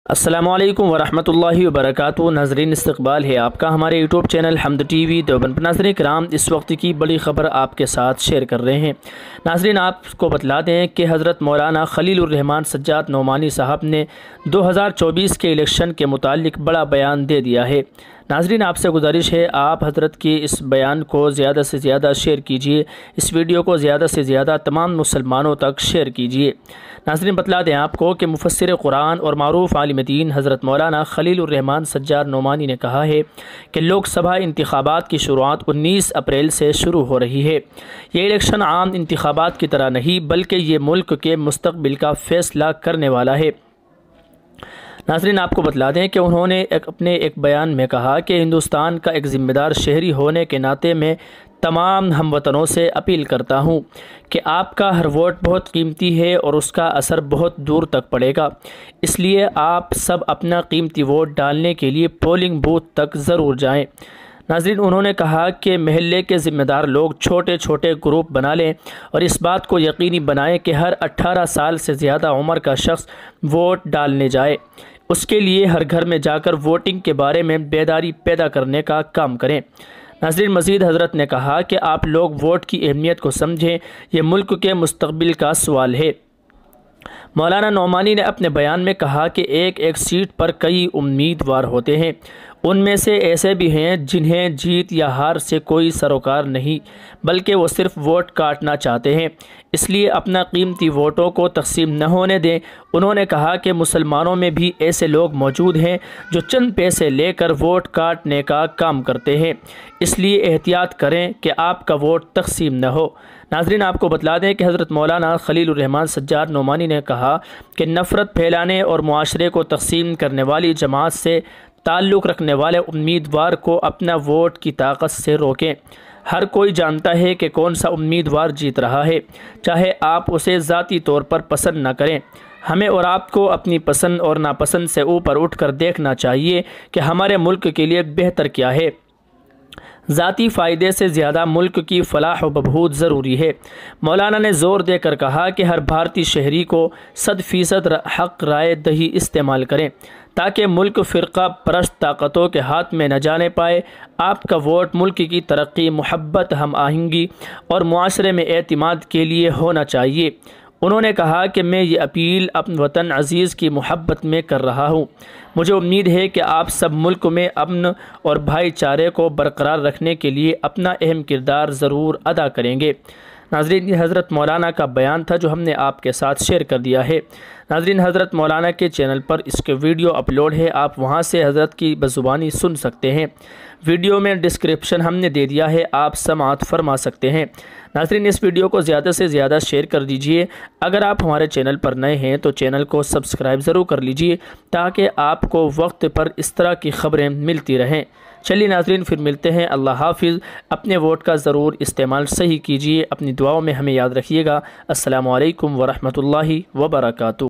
السلام علیکم ورحمۃ اللہ وبرکاتہ۔ ناظرین، استقبال ہے آپ کا ہمارے یوٹیوب چینل حمد ٹی وی دیوبند پر۔ ناظرین کرام، اس وقت کی بڑی خبر آپ کے ساتھ شیئر کر رہے ہیں۔ ناظرین، آپ کو بتلا دیں کہ حضرت مولانا خلیل الرحمان سجاد نعمانی صاحب نے 2024 کے الیکشن کے متعلق بڑا بیان دے دیا ہے۔ ناظرین، آپ سے گزارش ہے آپ حضرت کی اس بیان کو زیادہ سے زیادہ شیئر کیجئے، اس ویڈیو کو زیادہ سے زیادہ تمام مسلمانوں تک شیئر کیجئے۔ ناظرین، بتلا دیں آپ کو کہ مفسر قرآن اور معروف عالم دین حضرت مولانا خلیل الرحمان سجاد نعمانی نے کہا ہے کہ لوک سبھا انتخابات کی شروعات 19 اپریل سے شروع ہو رہی ہے۔ یہ الیکشن عام انتخابات کی طرح نہیں بلکہ یہ ملک کے مستقبل کا فیصلہ کرنے والا ہے۔ ناظرین، آپ کو بتلا دیں کہ انہوں نے اپنے ایک بیان میں کہا کہ ہندوستان کا ایک ذمہ دار شہری ہونے کے ناطے میں تمام ہم وطنوں سے اپیل کرتا ہوں کہ آپ کا ہر ووٹ بہت قیمتی ہے اور اس کا اثر بہت دور تک پڑے گا، اس لیے آپ سب اپنا قیمتی ووٹ ڈالنے کے لیے پولنگ بوتھ تک ضرور جائیں۔ ناظرین، انہوں نے کہا کہ محلے کے ذمہ دار لوگ چھوٹے چھوٹے گروپ بنا لیں اور اس بات کو یقینی بنائیں کہ ہر 18 سال سے زیادہ عمر کا شخص ووٹ ڈالنے جائے۔ اس کے لیے ہر گھر میں جا کر ووٹنگ کے بارے میں بیداری پیدا کرنے کا کام کریں۔ ناظرین، مزید حضرت نے کہا کہ آپ لوگ ووٹ کی اہمیت کو سمجھیں، یہ ملک کے مستقبل کا سوال ہے۔ مولانا نعمانی نے اپنے بیان میں کہا کہ ایک ایک سیٹ پر کئی امیدوار ہوتے ہیں، ان میں سے ایسے بھی ہیں جنہیں جیت یا ہار سے کوئی سروکار نہیں بلکہ وہ صرف ووٹ کاٹنا چاہتے ہیں، اس لیے اپنا قیمتی ووٹوں کو تقسیم نہ ہونے دیں۔ انہوں نے کہا کہ مسلمانوں میں بھی ایسے لوگ موجود ہیں جو چند پیسے لے کر ووٹ کاٹنے کا کام کرتے ہیں، اس لیے احتیاط کریں کہ آپ کا ووٹ تقسیم نہ ہو۔ ناظرین، آپ کو بتلا دیں کہ حضرت مولانا خلیل الرحمان سجاد نعمانی نے کہا کہ نفرت پھیلانے اور معاشرے کو تقسیم کرنے والی جماعت سے تعلق رکھنے والے امیدوار کو اپنا ووٹ کی طاقت سے روکیں۔ ہر کوئی جانتا ہے کہ کون سا امیدوار جیت رہا ہے، چاہے آپ اسے ذاتی طور پر پسند نہ کریں۔ ہمیں اور آپ کو اپنی پسند اور ناپسند سے اوپر اٹھ کر دیکھنا چاہیے کہ ہمارے ملک کے لیے بہتر کیا ہے۔ ذاتی فائدے سے زیادہ ملک کی فلاح و بہبود ضروری ہے۔ مولانا نے زور دے کر کہا کہ ہر بھارتی شہری کو 100% حق رائے دہی استعمال کریں تاکہ ملک فرقہ پرست طاقتوں کے ہاتھ میں نہ جانے پائے۔ آپ کا ووٹ ملک کی ترقی، محبت، ہم آہنگی اور معاشرے میں اعتماد کے لیے ہونا چاہیے۔ انہوں نے کہا کہ میں یہ اپیل اپنے وطن عزیز کی محبت میں کر رہا ہوں۔ مجھے امید ہے کہ آپ سب ملک میں امن اور بھائی چارے کو برقرار رکھنے کے لیے اپنا اہم کردار ضرور ادا کریں گے۔ ناظرین، یہ حضرت مولانا کا بیان تھا جو ہم نے آپ کے ساتھ شیئر کر دیا ہے۔ ناظرین، حضرت مولانا کے چینل پر اس کے ویڈیو اپلوڈ ہے، آپ وہاں سے حضرت کی بزبانی سن سکتے ہیں۔ ویڈیو میں ڈسکرپشن ہم نے دے دیا ہے، آپ سماعت فرما سکتے ہیں۔ ناظرین، اس ویڈیو کو زیادہ سے زیادہ شیئر کر دیجئے۔ اگر آپ ہمارے چینل پر نئے ہیں تو چینل کو سبسکرائب ضرور کر لیجئے تاکہ آپ کو وقت پر اس طرح کی خبریں ملتی رہیں۔ چلیے ناظرین، پھر ملتے ہیں۔ اللہ حافظ۔ اپنے ووٹ کا ضرور استعمال صحیح کیجئے، اپنی دعاؤں میں ہمیں یاد رکھیے گا۔ السلام علیکم ورحمۃ اللہ وبرکاتہ۔